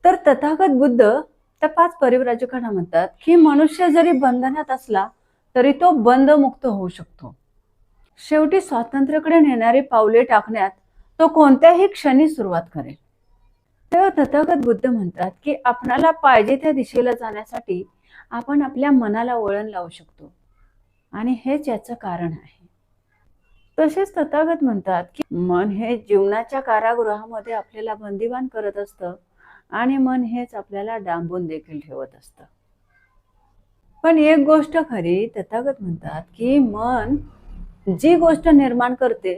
तर तथागत बुद्ध त्या 5 परिव्राजकांना म्हणतात की मनुष्य जरी बंधनात असला तरी तो बंधमुक्त होऊ शकतो. शेवटी स्वातंत्र्याकडे नेणारी पावले टाकण्यात तो कोणत्याही क्षणी सुरुवात करेल. तेव्हा तथागत बुद्ध म्हणतात की आपणाला पाहिजे त्या दिशेला जाण्यासाठी आपण आपल्या मनाला वळण लावू शकतो आणि हेच याचं कारण आहे. तसेच तथागत म्हणतात की मन हे जीवनाच्या कारागृहामध्ये आपल्याला बंदिवान करत असतं आणि मन हेच आपल्याला डांबून देखील ठेवत असतं. पण एक गोष्ट खरी, तथागत म्हणतात की मन जी गोष्ट निर्माण करते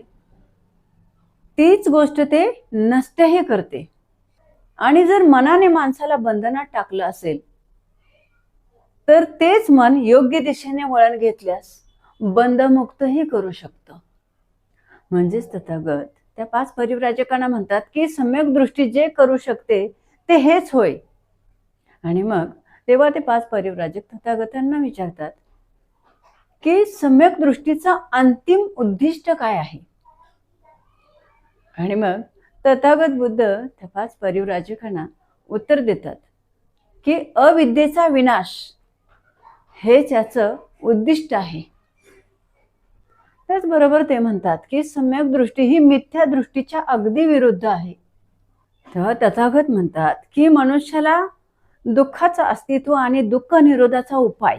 तीच गोष्ट ते नष्टही करते. आणि जर मनाने माणसाला बंधनात टाकलं असेल तर तेच मन योग्य दिशेने वळण घेतल्यास बंधमुक्तही करू शकतं. म्हणजेच तथागत त्या 5 परिव्राजकांना म्हणतात की सम्यक दृष्टी जे करू शकते ते हेच होय. आणि मग तेव्हा ते 5 परिव्राजक तथागतांना विचारतात की सम्यक दृष्टीचा अंतिम उद्दिष्ट काय आहे. आणि मग तथागत बुद्ध त्या 5 परिव्राजकांना उत्तर देतात की अविद्येचा विनाश हेच याचं उद्दिष्ट आहे. त्याचबरोबर ते म्हणतात की सम्यक दृष्टी ही मिथ्या दृष्टीच्या अगदी विरुद्ध आहे. तेव्हा तथागत म्हणतात की मनुष्याला दुःखाचं अस्तित्व आणि दुःख निरोधाचा उपाय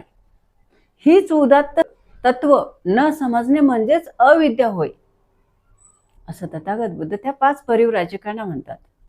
हीच उदात्त तत्व न समजणे म्हणजेच अविद्या होय, असं तथागत बुद्ध त्या 5 परिव्राजकांना म्हणतात.